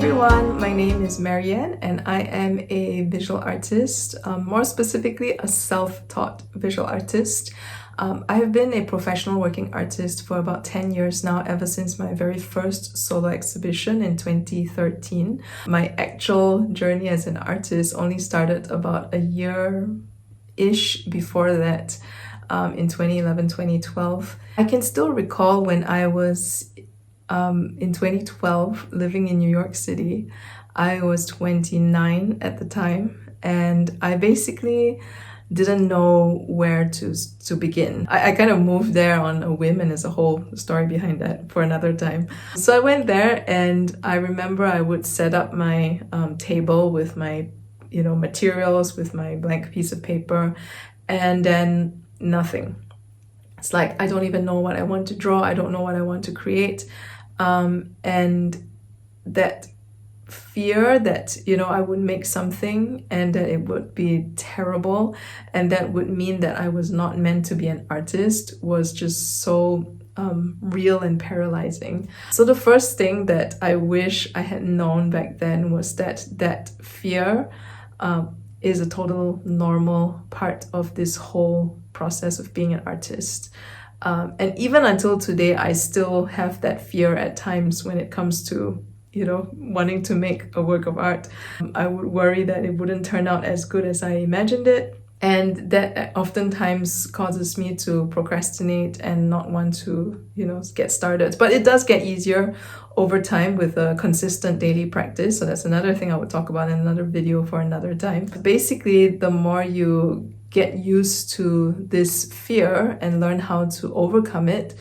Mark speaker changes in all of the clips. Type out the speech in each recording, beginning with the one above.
Speaker 1: everyone, my name is MaryAnn and I am a visual artist, more specifically a self-taught visual artist. I have been a professional working artist for about 10 years now, ever since my very first solo exhibition in 2013. My actual journey as an artist only started about a year-ish before that, in 2011, 2012. I can still recall when I was in 2012, living in New York City. I was 29 at the time, and I basically didn't know where to begin. I kind of moved there on a whim, and there's a whole story behind that for another time. So I went there, and I remember I would set up my table with my materials, with my blank piece of paper, and then nothing. It's like, I don't even know what I want to draw. I don't know what I want to create. And that fear that, I would make something and that it would be terrible and that would mean that I was not meant to be an artist was just so real and paralyzing. So the first thing that I wish I had known back then was that fear is a total normal part of this whole process of being an artist. And even until today, I still have that fear at times when it comes to, wanting to make a work of art. I would worry that it wouldn't turn out as good as I imagined it. And that oftentimes causes me to procrastinate and not want to, get started. But it does get easier over time with a consistent daily practice. So that's another thing I would talk about in another video for another time. Basically, the more you get used to this fear and learn how to overcome it,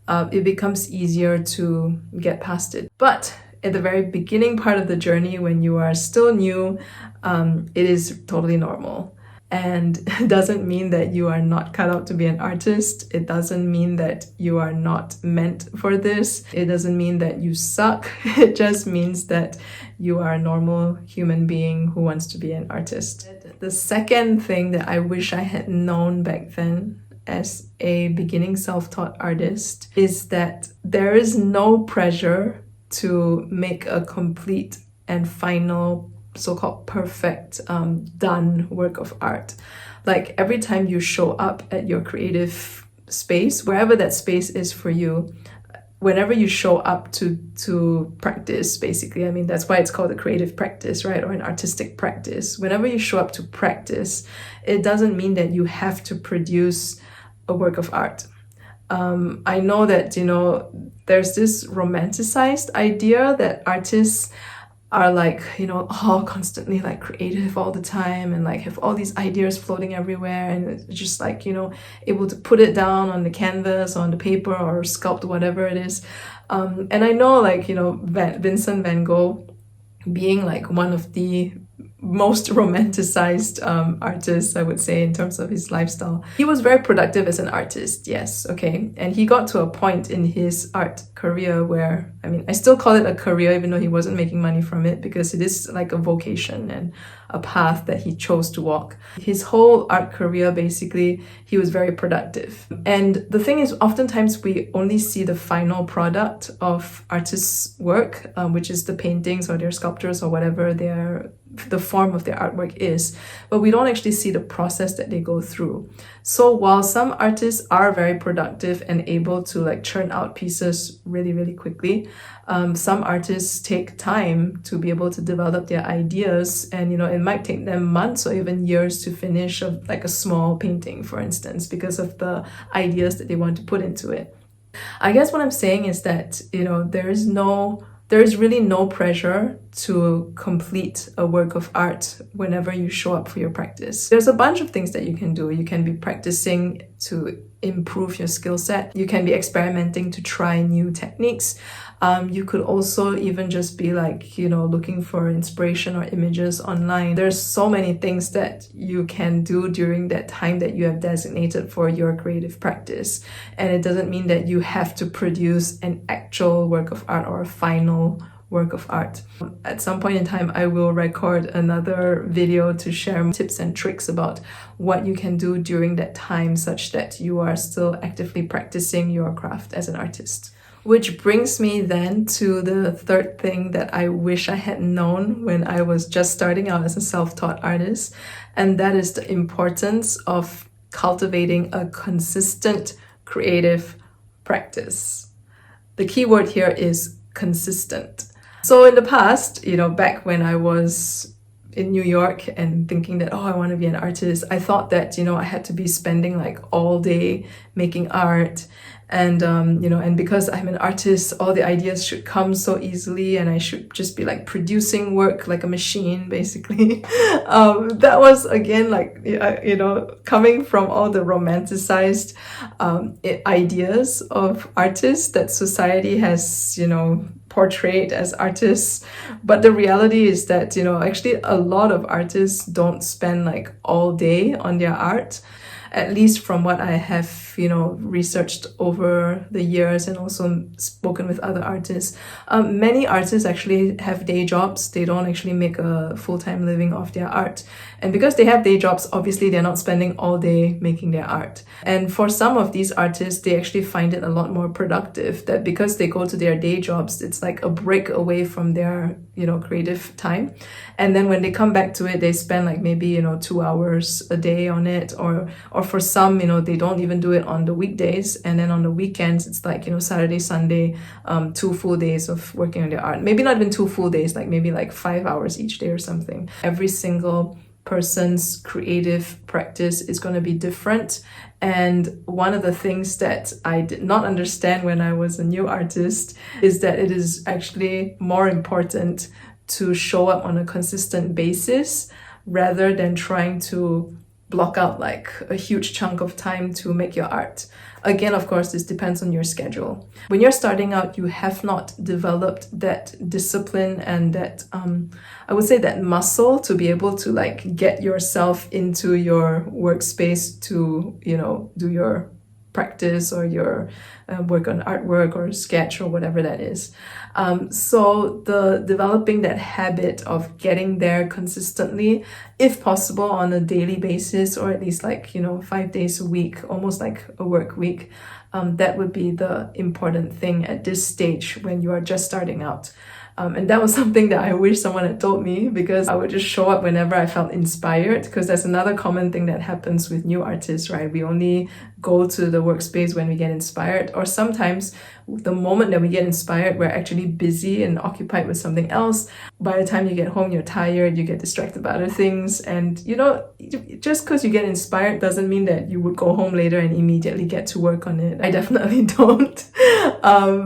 Speaker 1: it becomes easier to get past it. But at the very beginning part of the journey, when you are still new, it is totally normal. And it doesn't mean that you are not cut out to be an artist. It doesn't mean that you are not meant for this. It doesn't mean that you suck. It just means that you are a normal human being who wants to be an artist. The second thing that I wish I had known back then as a beginning self-taught artist is that there is no pressure to make a complete and final so-called perfect done work of art. Like every time you show up at your creative space, wherever that space is for you, whenever you show up to practice, basically, I mean, that's why it's called a creative practice, right? Or an artistic practice. Whenever you show up to practice, it doesn't mean that you have to produce a work of art. I know that, there's this romanticized idea that artists are like, all constantly like creative all the time and like have all these ideas floating everywhere and it's just like, able to put it down on the canvas, on the paper or sculpt whatever it is. And I know like, Vincent van Gogh being like one of the most romanticized artists, I would say, in terms of his lifestyle. He was very productive as an artist, yes, okay. And he got to a point in his art career where, I still call it a career even though he wasn't making money from it because it is like a vocation and a path that he chose to walk. His whole art career, basically, he was very productive. And the thing is, oftentimes we only see the final product of artists' work, which is the paintings or their sculptures or whatever the form of their artwork is, but we don't actually see the process that they go through. So while some artists are very productive and able to like churn out pieces really, really quickly, some artists take time to be able to develop their ideas, and it might take them months or even years to finish like a small painting, for instance, because of the ideas that they want to put into it. I guess what I'm saying is that there is really no pressure to complete a work of art whenever you show up for your practice. There's a bunch of things that you can do. You can be practicing to improve your skill set. You can be experimenting to try new techniques. You could also even just be like, looking for inspiration or images online. There's so many things that you can do during that time that you have designated for your creative practice. And it doesn't mean that you have to produce an actual work of art or a final work of art. At some point in time, I will record another video to share tips and tricks about what you can do during that time such that you are still actively practicing your craft as an artist. Which brings me then to the third thing that I wish I had known when I was just starting out as a self-taught artist, and that is the importance of cultivating a consistent creative practice. The key word here is consistent. So in the past, back when I was in New York and thinking that, oh, I want to be an artist, I thought that, I had to be spending like all day making art. And, and because I'm an artist, all the ideas should come so easily and I should just be like producing work like a machine, basically. That was, again, like, coming from all the romanticized ideas of artists that society has, portrayed as artists. But the reality is that, actually a lot of artists don't spend like all day on their art. At least from what I have, researched over the years and also spoken with other artists. Many artists actually have day jobs. They don't actually make a full-time living off their art. And because they have day jobs, obviously they're not spending all day making their art. And for some of these artists, they actually find it a lot more productive, that because they go to their day jobs, it's like a break away from their, creative time. And then when they come back to it, they spend like maybe, 2 hours a day on it, or for some, they don't even do it on the weekdays. And then on the weekends, it's like, Saturday, Sunday, 2 full days of working on their art. Maybe not even 2 full days, like maybe like 5 hours each day or something. Every single person's creative practice is going to be different. And one of the things that I did not understand when I was a new artist is that it is actually more important to show up on a consistent basis rather than trying to block out like a huge chunk of time to make your art. Again, of course, this depends on your schedule. When you're starting out, you have not developed that discipline and that, I would say that muscle to be able to like get yourself into your workspace to, do your practice or your work on artwork or sketch or whatever that is. So the developing that habit of getting there consistently, if possible on a daily basis, or at least like, 5 days a week, almost like a work week, that would be the important thing at this stage when you are just starting out. And that was something that I wish someone had told me, because I would just show up whenever I felt inspired, because that's another common thing that happens with new artists, right? We only go to the workspace when we get inspired, or sometimes the moment that we get inspired, we're actually busy and occupied with something else. By the time you get home, you're tired, you get distracted by other things. And, just because you get inspired doesn't mean that you would go home later and immediately get to work on it. I definitely don't,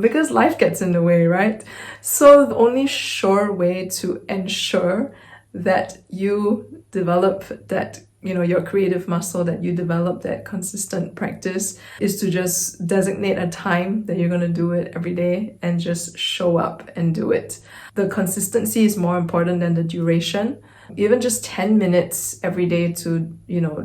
Speaker 1: because life gets in the way, right? So the only sure way to ensure that you develop that, your creative muscle, that you develop that consistent practice, is to just designate a time that you're going to do it every day and just show up and do it. The consistency is more important than the duration. Even just 10 minutes every day to,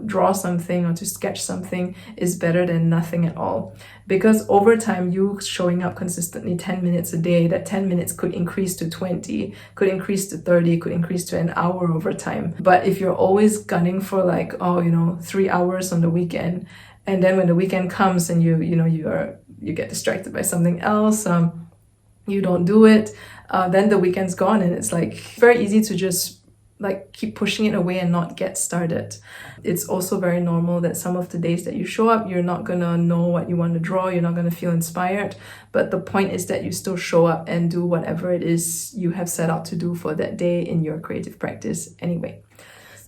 Speaker 1: draw something or to sketch something is better than nothing at all. Because over time, you showing up consistently 10 minutes a day, that 10 minutes could increase to 20, could increase to 30, could increase to an hour over time. But if you're always gunning for like, 3 hours on the weekend, and then when the weekend comes and you get distracted by something else, you don't do it, then the weekend's gone, and it's like very easy to just like keep pushing it away and not get started. It's also very normal that some of the days that you show up, you're not gonna know what you want to draw, you're not gonna feel inspired, but the point is that you still show up and do whatever it is you have set out to do for that day in your creative practice anyway.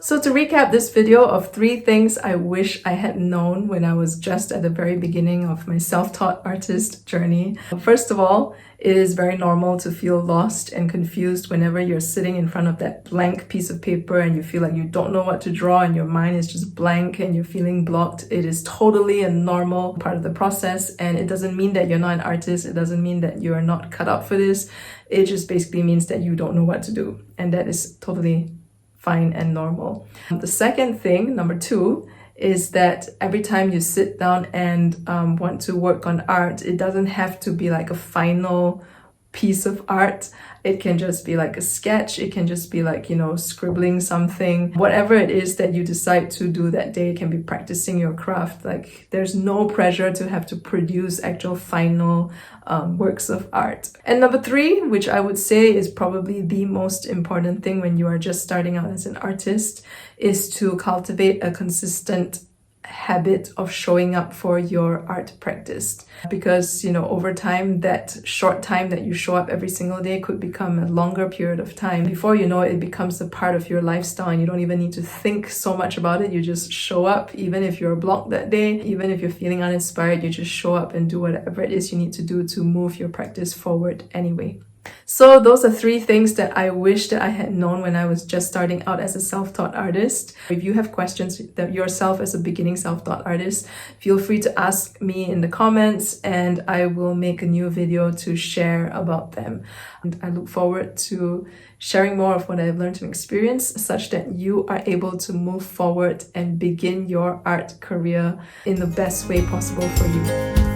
Speaker 1: So to recap this video of 3 things I wish I had known when I was just at the very beginning of my self-taught artist journey. First of all, it is very normal to feel lost and confused whenever you're sitting in front of that blank piece of paper and you feel like you don't know what to draw and your mind is just blank and you're feeling blocked. It is totally a normal part of the process, and it doesn't mean that you're not an artist. It doesn't mean that you're not cut out for this. It just basically means that you don't know what to do, and that is totally fine and normal. The second thing, number 2, is that every time you sit down and want to work on art, it doesn't have to be like a final piece of art. It can just be like a sketch. It can just be like, scribbling something. Whatever it is that you decide to do that day, it can be practicing your craft. Like, there's no pressure to have to produce actual final works of art. And number 3, which I would say is probably the most important thing when you are just starting out as an artist, is to cultivate a consistent habit of showing up for your art practice, because over time, that short time that you show up every single day could become a longer period of time. Before you know it, it becomes a part of your lifestyle and you don't even need to think so much about it. You just show up. Even if you're blocked that day, even if you're feeling uninspired, you just show up and do whatever it is you need to do to move your practice forward anyway. So those are 3 things that I wish that I had known when I was just starting out as a self-taught artist. If you have questions that yourself as a beginning self-taught artist, feel free to ask me in the comments and I will make a new video to share about them. And I look forward to sharing more of what I've learned and experienced, such that you are able to move forward and begin your art career in the best way possible for you.